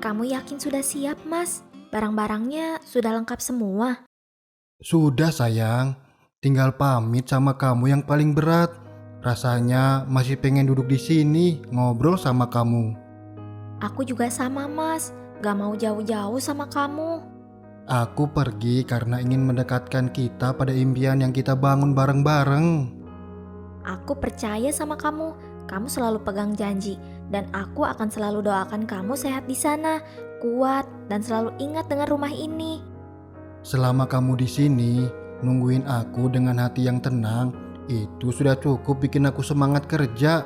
Kamu yakin sudah siap, Mas? Barang-barangnya sudah lengkap semua. Sudah sayang, tinggal pamit sama kamu yang paling berat. Rasanya masih pengen duduk di sini ngobrol sama kamu. Aku juga sama, Mas. Gak mau jauh-jauh sama kamu. Aku pergi karena ingin mendekatkan kita pada impian yang kita bangun bareng-bareng. Aku percaya sama kamu. Kamu selalu pegang janji. Dan aku akan selalu doakan kamu sehat di sana, kuat, dan selalu ingat dengan rumah ini. Selama kamu di sini, nungguin aku dengan hati yang tenang, itu sudah cukup bikin aku semangat kerja.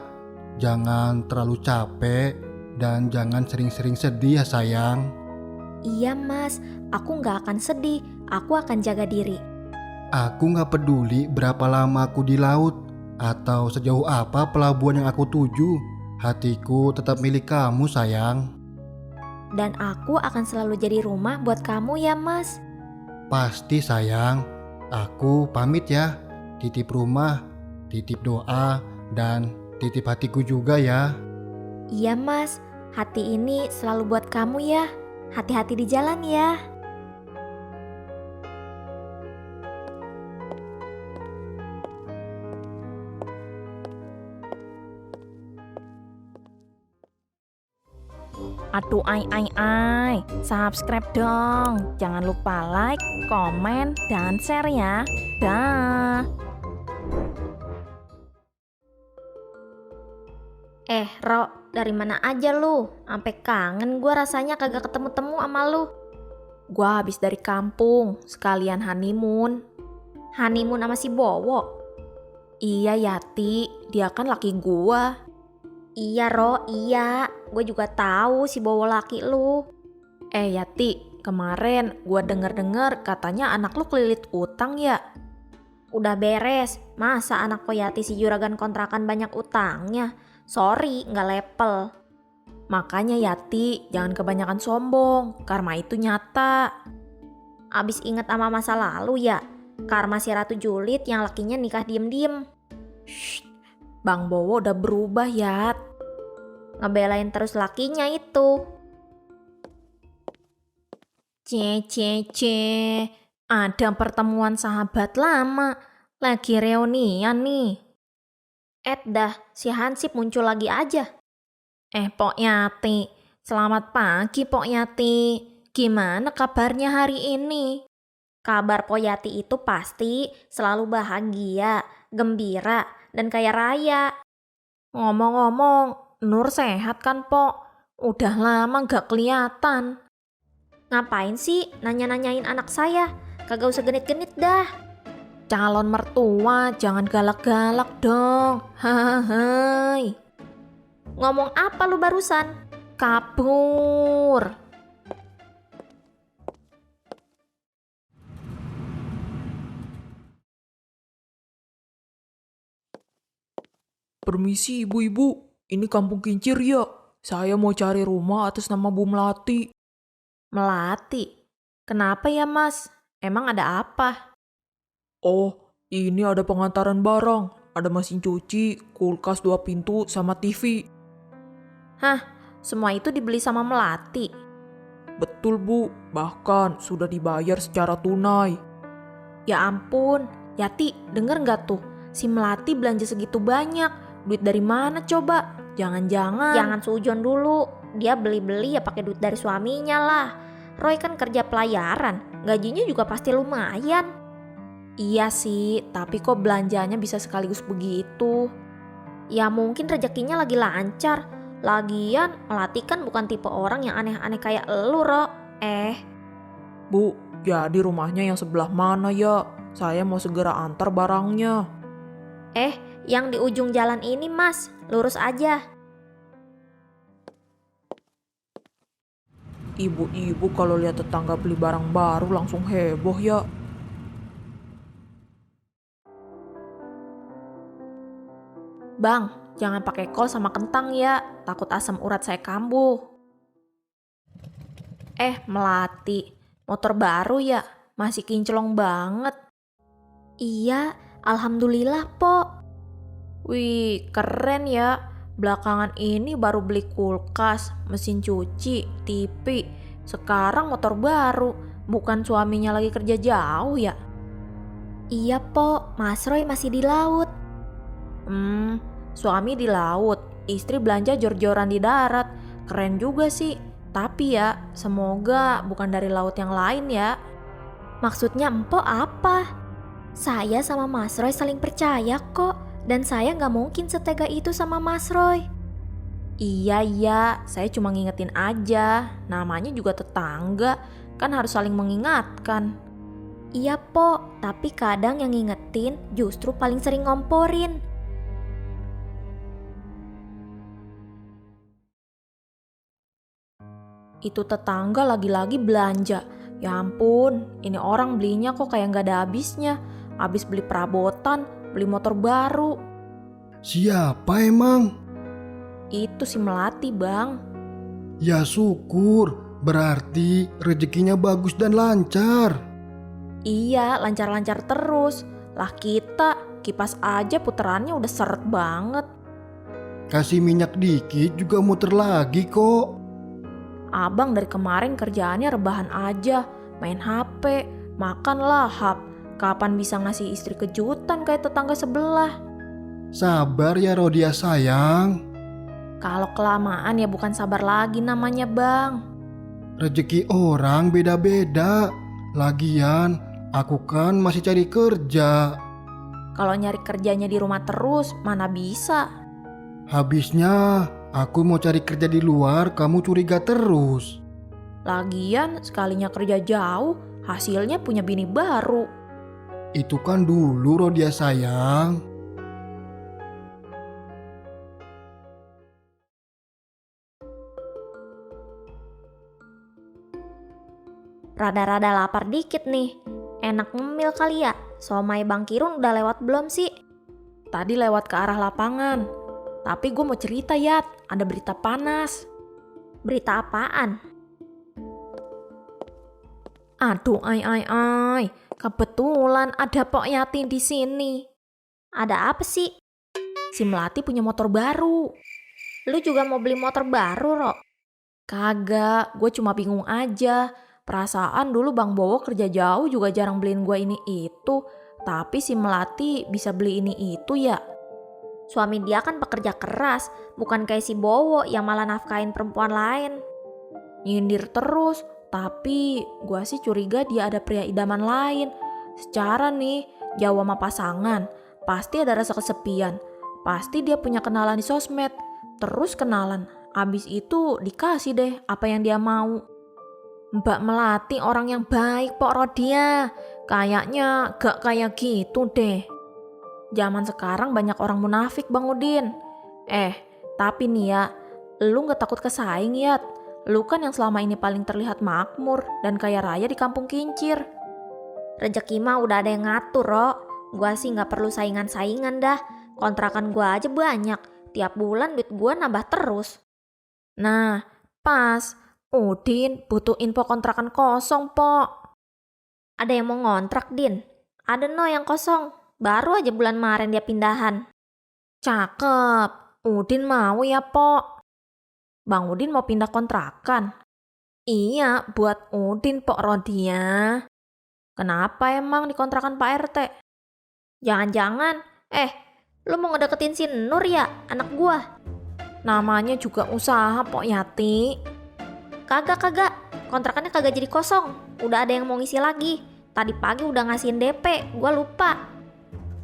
Jangan terlalu capek dan jangan sering-sering sedih ya sayang. Iya, Mas. Aku gak akan sedih. Aku akan jaga diri. Aku gak peduli berapa lama aku di laut atau sejauh apa pelabuhan yang aku tuju. Hatiku tetap milik kamu sayang. Dan aku akan selalu jadi rumah buat kamu ya, Mas. Pasti sayang. Aku pamit ya. Titip rumah, titip doa, dan titip hatiku juga ya. Iya, Mas. Hati ini selalu buat kamu ya. Hati-hati di jalan ya. Aduh ai, subscribe dong. Jangan lupa like, komen, dan share ya. Dah. Ro, dari mana aja lu? Sampai kangen gua rasanya kagak ketemu-temu sama lu. Gua habis dari kampung, sekalian honeymoon. Honeymoon sama si Bowo. Iya Yati, dia kan laki gua. Iya, Ro, iya. Gue juga tahu si Bowo laki lu. Yati, kemarin gua denger-denger katanya anak lu kelilit utang ya. Udah beres. Masa anak Poyati si juragan kontrakan banyak utangnya? Sorry, nggak lepel. Makanya Yati, jangan kebanyakan sombong. Karma itu nyata. Abis inget sama masa lalu ya? Karma si Ratu Julid yang lakinya nikah diem-diem. Shh, Bang Bowo udah berubah Yat. Ngebelain terus lakinya itu. Ada pertemuan sahabat lama. Lagi reunian nih. Dah, si Hansip muncul lagi aja. Pok Yati, selamat pagi Pok Yati. Gimana kabarnya hari ini? Kabar Poyati itu pasti selalu bahagia, gembira, dan kaya raya. Ngomong-ngomong, Nur sehat kan Pok? Udah lama gak kelihatan. Ngapain sih nanya-nanyain anak saya? Kagak usah genit-genit dah. Calon mertua jangan galak-galak dong. Hai. Ngomong apa lu barusan? Kabur. Permisi ibu-ibu, ini kampung Kincir ya. Saya mau cari rumah atas nama Bu Melati. Melati? Kenapa ya Mas? Emang ada apa? Oh, ini ada pengantaran barang. Ada mesin cuci, kulkas 2 pintu, sama TV. Hah? Semua itu dibeli sama Melati? Betul Bu, bahkan sudah dibayar secara tunai. Ya ampun, Yati denger gak tuh? Si Melati belanja segitu banyak. Duit dari mana coba? Jangan-jangan. Jangan sujon dulu. Dia beli-beli ya pakai duit dari suaminya lah. Roy kan kerja pelayaran, gajinya juga pasti lumayan. Iya sih, tapi kok belanjanya bisa sekaligus begitu? Ya mungkin rezekinya lagi lancar. Lagian Melati kan bukan tipe orang yang aneh-aneh kayak elu, Ro. Bu, jadi rumahnya yang sebelah mana ya? Saya mau segera antar barangnya. Yang di ujung jalan ini, Mas. Lurus aja. Ibu-ibu kalau lihat tetangga beli barang baru langsung heboh ya. Bang, jangan pakai kol sama kentang ya. Takut asam urat saya kambuh. Melati, motor baru ya? Masih kinclong banget. Iya, alhamdulillah, Po. Wih, keren ya. Belakangan ini baru beli kulkas, mesin cuci, TV. Sekarang motor baru. Bukan suaminya lagi kerja jauh ya? Iya po, Mas Roy masih di laut. Suami di laut, istri belanja jor-joran di darat. Keren juga sih. Tapi ya, semoga bukan dari laut yang lain ya. Maksudnya empo apa? Saya sama Mas Roy saling percaya kok. Dan saya gak mungkin setega itu sama Mas Roy. Iya, saya cuma ngingetin aja. Namanya juga tetangga, kan harus saling mengingatkan. Iya po, tapi kadang yang ngingetin justru paling sering ngomporin. Itu tetangga lagi-lagi belanja. Ya ampun, ini orang belinya kok kayak gak ada habisnya. Habis beli perabotan, beli motor baru. Siapa emang? Itu si Melati, Bang. Ya syukur, berarti rezekinya bagus dan lancar. Iya, lancar-lancar terus. Lah kita, kipas aja puterannya udah seret banget. Kasih minyak dikit juga muter lagi kok. Abang dari kemarin kerjaannya rebahan aja, main HP, makan lahap. Kapan bisa ngasih istri kejutan kayak tetangga sebelah? Sabar ya Rodia sayang. Kalau kelamaan ya bukan sabar lagi namanya, Bang. Rezeki orang beda-beda. Lagian aku kan masih cari kerja. Kalau nyari kerjanya di rumah terus, mana bisa? Habisnya aku mau cari kerja di luar, kamu curiga terus. Lagian sekalinya kerja jauh, hasilnya punya bini baru. Itu kan dulu Rodia sayang. Rada-rada lapar dikit nih. Enak ngemil kali ya. Somai Bang Kirun udah lewat belum sih? Tadi lewat ke arah lapangan. Tapi gue mau cerita, Yat. Ada berita panas. Berita apaan? Aduh, ai. Kebetulan ada Pok Yati di sini. Ada apa sih? Si Melati punya motor baru. Lu juga mau beli motor baru, Ro? Kagak, gue cuma bingung aja. Perasaan dulu Bang Bowo kerja jauh juga jarang beliin gue ini itu. Tapi si Melati bisa beli ini itu ya. Suami dia kan pekerja keras, bukan kayak si Bowo yang malah nafkain perempuan lain. Nyindir terus, tapi gue sih curiga dia ada pria idaman lain. Secara nih, jauh sama pasangan, pasti ada rasa kesepian. Pasti dia punya kenalan di sosmed, terus kenalan. Abis itu dikasih deh apa yang dia mau. Mbak Melati orang yang baik Pok Rodia. Kayaknya gak kayak gitu deh. Zaman sekarang banyak orang munafik Bang Udin. Tapi nih ya, lu gak takut kesaing ya? Lu kan yang selama ini paling terlihat makmur dan kaya raya di kampung kincir. Rezeki mah udah ada yang ngatur, Ro. Gua sih gak perlu saingan-saingan dah. Kontrakan gua aja banyak. Tiap bulan duit gua nambah terus. Nah, pas. Udin butuh info kontrakan kosong, Pok. Ada yang mau ngontrak, Din? Ada no yang kosong. Baru aja bulan Maret dia pindahan. Cakep. Udin mau ya, Pok. Bang Udin mau pindah kontrakan? Iya, buat Udin, Pok Rodia. Kenapa emang di kontrakan Pak RT? Jangan-jangan, lu mau ngedeketin si Nur ya, anak gua? Namanya juga usaha, Pok Yati. Kagak, kontrakannya kagak jadi kosong. Udah ada yang mau ngisi lagi. Tadi pagi udah ngasihin DP, gua lupa.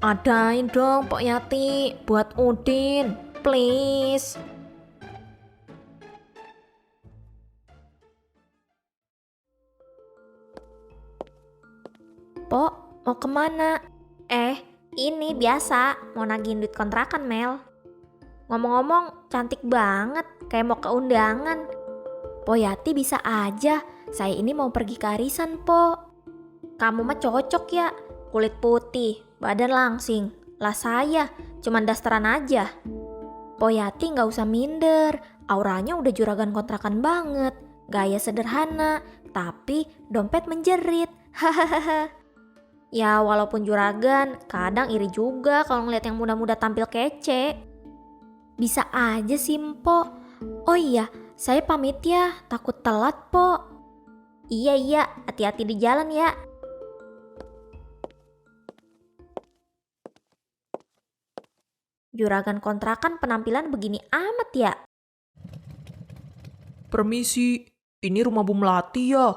Adain dong Pok Yati, buat Udin, please. Pok, mau kemana? Ini biasa, mau nagihin duit kontrakan, Mel. Ngomong-ngomong, cantik banget, kayak mau ke undangan. Po Yati bisa aja, saya ini mau pergi ke arisan, Po. Kamu mah cocok ya, kulit putih, badan langsing. Lah saya, cuman dasteran aja. Po Yati gak usah minder, auranya udah juragan kontrakan banget. Gaya sederhana, tapi dompet menjerit. Hahaha. Ya walaupun juragan, kadang iri juga kalau ngeliat yang muda-muda tampil kece. Bisa aja sih, Mpok. Oh iya, saya pamit ya, takut telat, Pok. Iya, hati-hati di jalan ya. Juragan kontrakan penampilan begini amat ya? Permisi, ini rumah Bu Melati ya?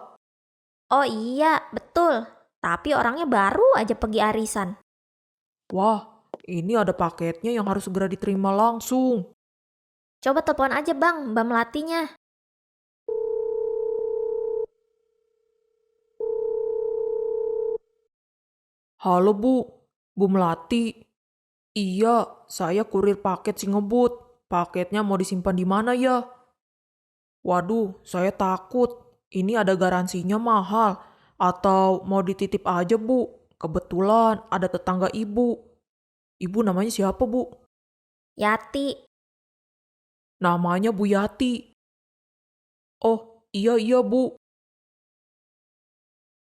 Oh iya, betul. Tapi orangnya baru aja pergi arisan. Wah, ini ada paketnya yang harus segera diterima langsung. Coba telepon aja bang, Mbak Melatinya. Halo Bu Melati. Iya, saya kurir paket si ngebut. Paketnya mau disimpan di mana ya? Waduh, saya takut. Ini ada garansinya mahal. Atau mau dititip aja Bu? Kebetulan ada tetangga ibu. Ibu namanya siapa Bu? Yati. Namanya Bu Yati. Oh, iya Bu.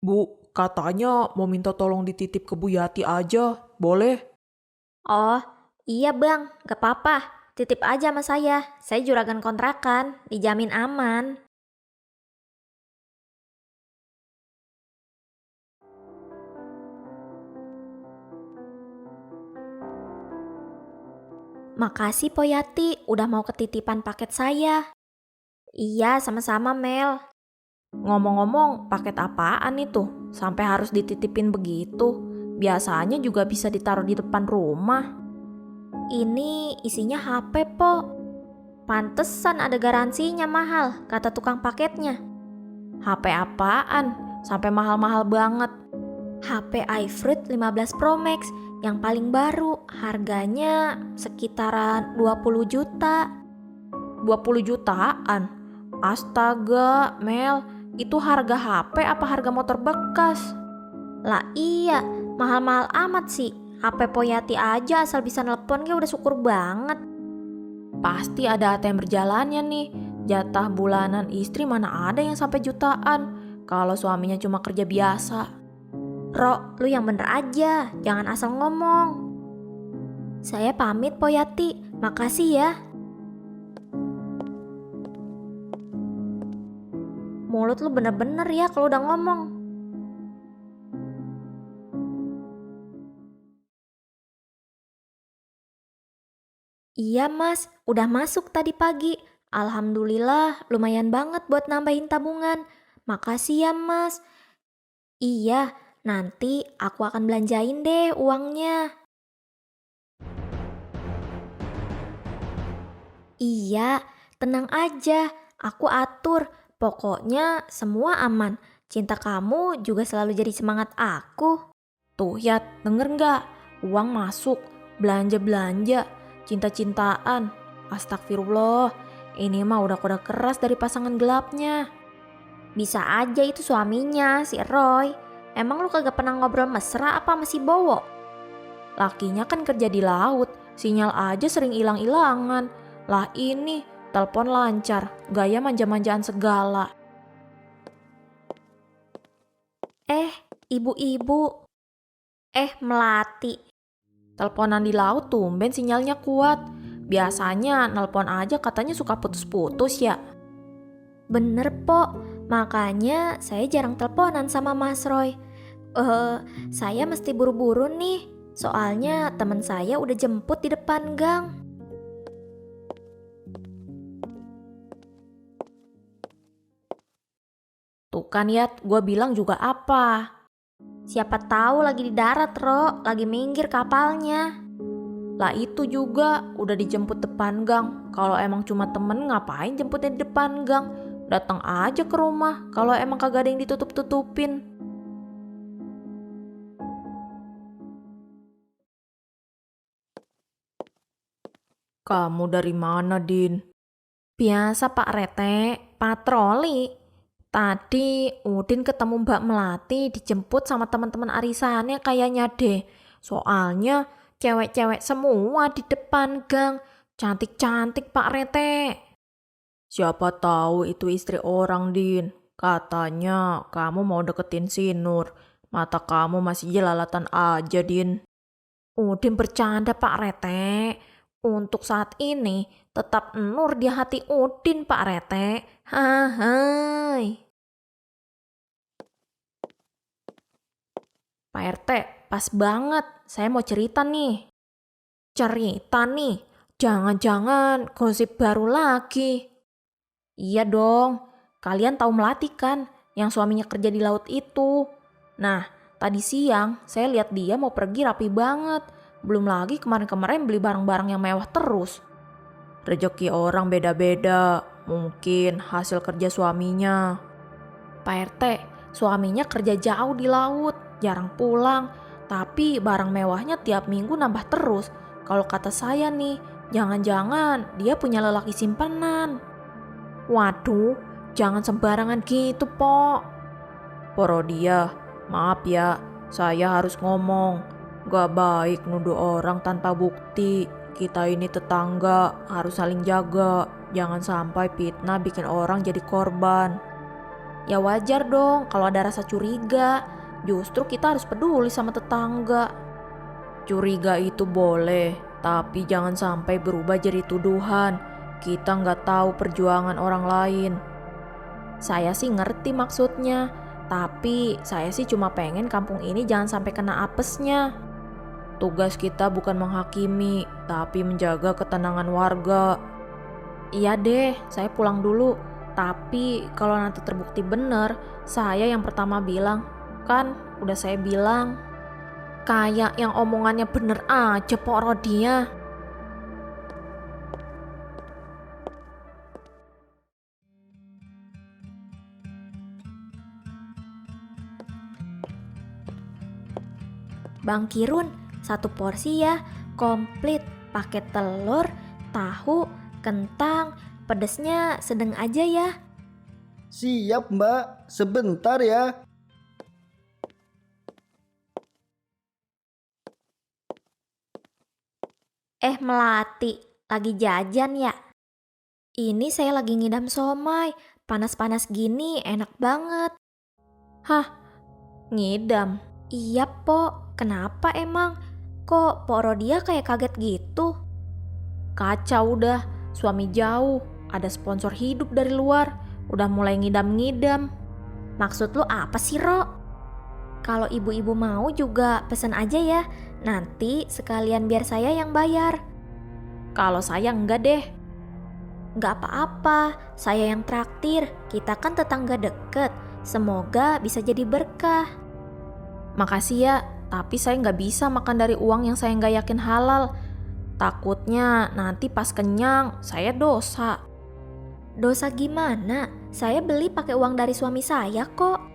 Bu, katanya mau minta tolong dititip ke Bu Yati aja. Boleh? Oh, iya bang, gak apa-apa. Titip aja sama saya. Saya juragan kontrakan, dijamin aman. Makasih Po Yati, udah mau ketitipan paket saya. Iya, sama-sama Mel. Ngomong-ngomong, paket apaan itu? Sampai harus dititipin begitu? Biasanya juga bisa ditaruh di depan rumah. Ini isinya HP Po. Pantesan ada garansinya mahal, kata tukang paketnya. HP apaan? Sampai mahal-mahal banget. HP iFruit 15 Pro Max yang paling baru, harganya sekitaran 20 juta. 20 jutaan? Astaga, Mel, itu harga HP apa harga motor bekas? Lah iya, mahal-mahal amat sih. HP Poyati aja asal bisa nelpon udah syukur banget. Pasti ada ATM berjalannya nih. Jatah bulanan istri mana ada yang sampai jutaan kalau suaminya cuma kerja biasa. Ro, lu yang bener aja, jangan asal ngomong. Saya pamit Poyati, makasih ya. Mulut lu bener-bener ya kalau udah ngomong. Iya mas, udah masuk tadi pagi. Alhamdulillah lumayan banget buat nambahin tabungan. Makasih ya mas. Iya, nanti aku akan belanjain deh uangnya. Iya, tenang aja, aku atur. Pokoknya semua aman. Cinta kamu juga selalu jadi semangat aku. Tuh Yat, denger nggak? Uang masuk, belanja-belanja, cinta-cintaan. Astagfirullah, ini mah udah kode keras dari pasangan gelapnya. Bisa aja itu suaminya, si Roy. Emang lu kagak pernah ngobrol mesra apa sama si Bowo? Lakinya kan kerja di laut, sinyal aja sering hilang-hilangan. Lah ini, telepon lancar, gaya manja-manjaan segala. Ibu-ibu. Melati. Teleponan di laut tumben sinyalnya kuat. Biasanya nelpon aja katanya suka putus-putus ya. Bener, Po. Makanya saya jarang teleponan sama Mas Roy. Saya mesti buru-buru nih. Soalnya teman saya udah jemput di depan gang. Tuh kan Yat, gue bilang juga apa. Siapa tahu lagi di darat, Ro. Lagi minggir kapalnya. Lah itu juga udah dijemput depan gang. Kalau emang cuma temen ngapain jemputnya di depan gang? Datang aja ke rumah kalau emang kagak ada yang ditutup-tutupin. Kamu dari mana, Din? Biasa Pak Rete, patroli. Tadi Udin ketemu Mbak Melati dijemput sama teman-teman arisannya kayaknya deh. Soalnya cewek-cewek semua di depan gang. Cantik-cantik Pak Rete. Siapa tahu itu istri orang, Din. Katanya kamu mau deketin si Nur. Mata kamu masih jelalatan aja, Din. Udin bercanda Pak Rete. Untuk saat ini tetap nur di hati Udin, Pak Rete. Hai. Pak RT, pas banget. Saya mau cerita nih. Cerita nih? Jangan-jangan gosip baru lagi. Iya dong. Kalian tahu Melati kan? Yang suaminya kerja di laut itu. Nah, tadi siang saya lihat dia mau pergi rapi banget. Belum lagi kemarin-kemarin beli barang-barang yang mewah terus. Rezeki orang beda-beda. Mungkin hasil kerja suaminya. Pak RT, suaminya kerja jauh di laut, jarang pulang. Tapi barang mewahnya tiap minggu nambah terus. Kalau kata saya nih, jangan-jangan dia punya lelaki simpanan. Waduh, jangan sembarangan gitu, Pok. Porodia, maaf ya, saya harus ngomong. Gak baik nuduh orang tanpa bukti. Kita ini tetangga, harus saling jaga. Jangan sampai fitnah bikin orang jadi korban. Ya wajar dong kalau ada rasa curiga. Justru kita harus peduli sama tetangga. Curiga itu boleh, tapi jangan sampai berubah jadi tuduhan. Kita nggak tahu perjuangan orang lain. Saya sih ngerti maksudnya, tapi saya sih cuma pengen kampung ini jangan sampai kena apesnya. Tugas kita bukan menghakimi, tapi menjaga ketenangan warga. Iya deh, saya pulang dulu. Tapi kalau nanti terbukti bener, saya yang pertama bilang. Kan udah saya bilang. Kayak yang omongannya bener aja, Pok Rodia. Bang Kirun, 1 porsi ya, komplit, pakai telur, tahu, kentang, pedesnya sedang aja ya. Siap Mbak, sebentar ya. Melati, lagi jajan ya? Ini saya lagi ngidam somai, panas-panas gini enak banget. Hah? Ngidam? Iya, Pok. Kenapa emang? Kok Pok Rodia kayak kaget gitu? Kacau udah, suami jauh, ada sponsor hidup dari luar, udah mulai ngidam-ngidam. Maksud lu apa sih, Ro? Kalau ibu-ibu mau juga pesen aja ya. Nanti sekalian biar saya yang bayar. Kalau saya enggak deh. Nggak apa-apa, saya yang traktir. Kita kan tetangga deket. Semoga bisa jadi berkah. Makasih ya, tapi saya nggak bisa makan dari uang yang saya nggak yakin halal. Takutnya nanti pas kenyang, saya dosa. Dosa gimana? Saya beli pakai uang dari suami saya kok.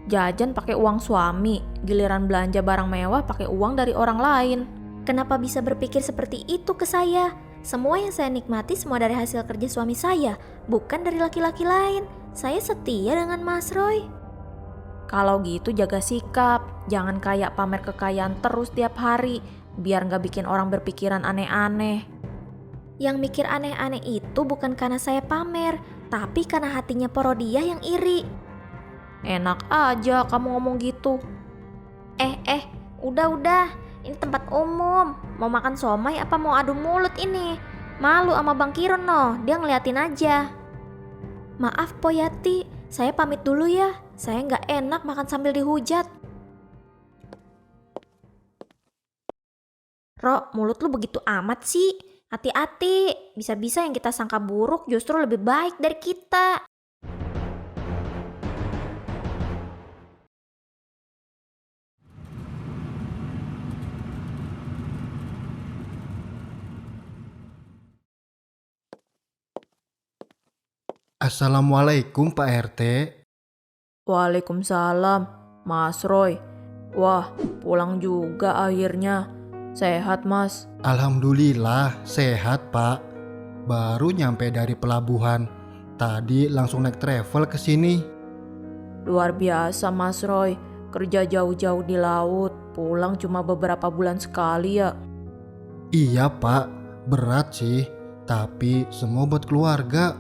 Jajan pakai uang suami, giliran belanja barang mewah pakai uang dari orang lain. Kenapa bisa berpikir seperti itu ke saya? Semua yang saya nikmati semua dari hasil kerja suami saya, bukan dari laki-laki lain. Saya setia dengan Mas Roy. Kalau gitu jaga sikap, jangan kayak pamer kekayaan terus tiap hari, biar nggak bikin orang berpikiran aneh-aneh. Yang mikir aneh-aneh itu bukan karena saya pamer, tapi karena hatinya Porodia yang iri. Enak aja kamu ngomong gitu. Udah. Ini tempat umum. Mau makan somai apa mau adu mulut ini? Malu sama Bang Kiron no, dia ngeliatin aja. Maaf Poyati, saya pamit dulu ya. Saya nggak enak makan sambil dihujat. Ro, mulut lu begitu amat sih. Hati-hati, bisa-bisa yang kita sangka buruk justru lebih baik dari kita. Assalamualaikum Pak RT. Waalaikumsalam, Mas Roy. Wah, pulang juga akhirnya. Sehat, Mas? Alhamdulillah sehat Pak. Baru nyampe dari pelabuhan. Tadi langsung naik travel ke sini. Luar biasa, Mas Roy. Kerja jauh-jauh di laut, pulang cuma beberapa bulan sekali ya. Iya Pak, berat sih. Tapi semua buat keluarga.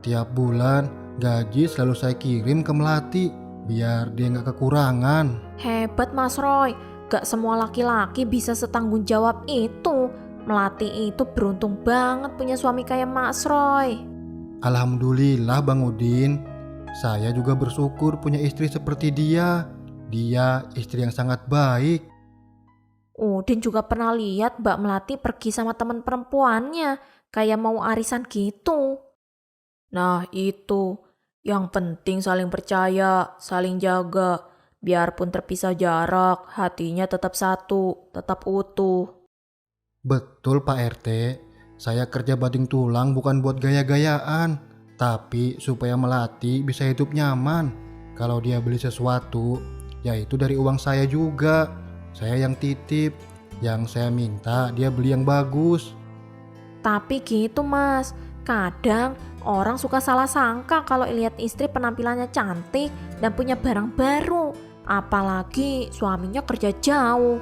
Tiap bulan gaji selalu saya kirim ke Melati biar dia nggak kekurangan. Hebat, Mas Roy. Gak semua laki-laki bisa setanggung jawab itu. Melati itu beruntung banget punya suami kayak Mas Roy. Alhamdulillah Bang Udin, saya juga bersyukur punya istri seperti dia. Dia istri yang sangat baik. Udin juga pernah lihat Mbak Melati pergi sama teman perempuannya, kayak mau arisan gitu. Nah itu, yang penting saling percaya, saling jaga. Biarpun terpisah jarak, hatinya tetap satu, tetap utuh. Betul Pak RT, saya kerja banting tulang bukan buat gaya-gayaan, tapi supaya Melati bisa hidup nyaman. Kalau dia beli sesuatu, ya itu dari uang saya juga. Saya yang titip, yang saya minta dia beli yang bagus. Tapi gitu Mas, kadang orang suka salah sangka kalau lihat istri penampilannya cantik dan punya barang baru. Apalagi suaminya kerja jauh.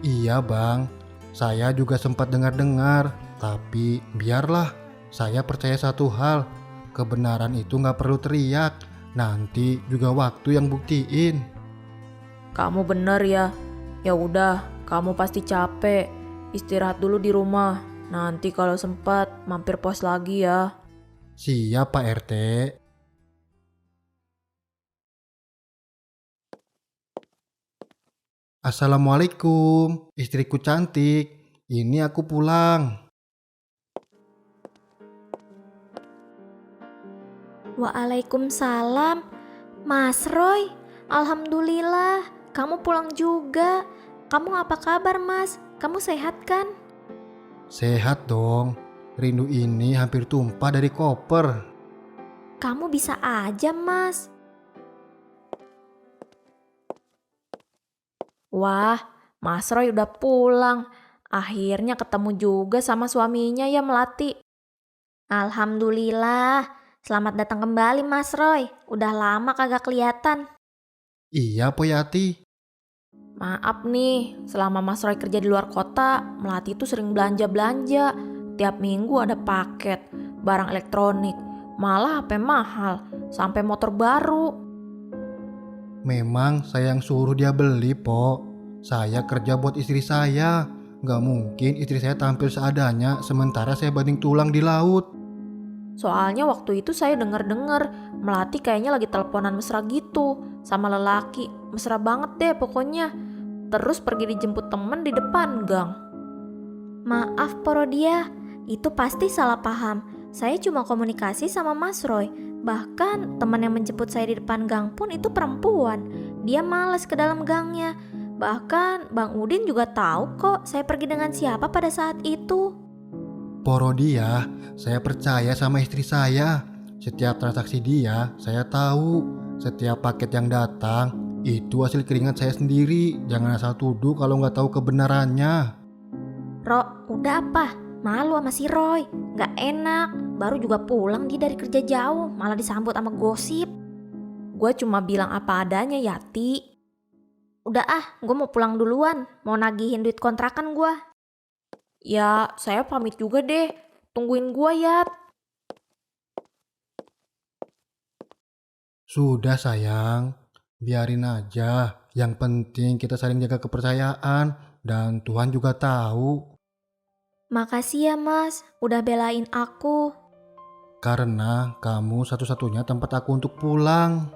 Iya Bang, saya juga sempat dengar-dengar, tapi biarlah. Saya percaya satu hal, kebenaran itu nggak perlu teriak, nanti juga waktu yang buktiin. Kamu bener ya. Ya udah, kamu pasti capek. Istirahat dulu di rumah. Nanti kalau sempat mampir pos lagi ya. Siap Pak RT. Assalamualaikum, istriku cantik. Ini aku pulang. Waalaikumsalam. Mas Roy, alhamdulillah kamu pulang juga. Kamu apa kabar Mas? Kamu sehat kan? Sehat dong. Rindu ini hampir tumpah dari koper. Kamu bisa aja Mas. Wah, Mas Roy udah pulang. Akhirnya ketemu juga sama suaminya ya Melati. Alhamdulillah. Selamat datang kembali Mas Roy. Udah lama kagak kelihatan. Iya Poyati. Maaf nih, selama Mas Roy kerja di luar kota, Melati itu sering belanja-belanja. Tiap minggu ada paket, barang elektronik, malah HP mahal, sampai motor baru. Memang saya yang suruh dia beli, Po. Saya kerja buat istri saya. Gak mungkin istri saya tampil seadanya sementara saya banting tulang di laut. Soalnya waktu itu saya denger-denger Melati kayaknya lagi teleponan mesra gitu sama lelaki. Mesra banget deh pokoknya. Terus pergi dijemput temen di depan gang. Maaf Porodia, itu pasti salah paham. Saya cuma komunikasi sama Mas Roy. Bahkan teman yang menjemput saya di depan gang pun itu perempuan. Dia malas ke dalam gangnya. Bahkan Bang Udin juga tahu kok saya pergi dengan siapa pada saat itu. Porodia, saya percaya sama istri saya. Setiap transaksi dia, saya tahu. Setiap paket yang datang, itu hasil keringat saya sendiri. Jangan asal tuduh kalau nggak tahu kebenarannya. Ro, udah apa? Malu sama si Roy. Gak enak. Baru juga pulang dia dari kerja jauh. Malah disambut sama gosip. Gue cuma bilang apa adanya Yati. Udah gue mau pulang duluan. Mau nagihin duit kontrakan gue. Ya, saya pamit juga deh. Tungguin gue Yat. Sudah sayang, biarin aja. Yang penting kita saling jaga kepercayaan dan Tuhan juga tahu. Makasih ya Mas, udah belain aku. Karena kamu satu-satunya tempat aku untuk pulang.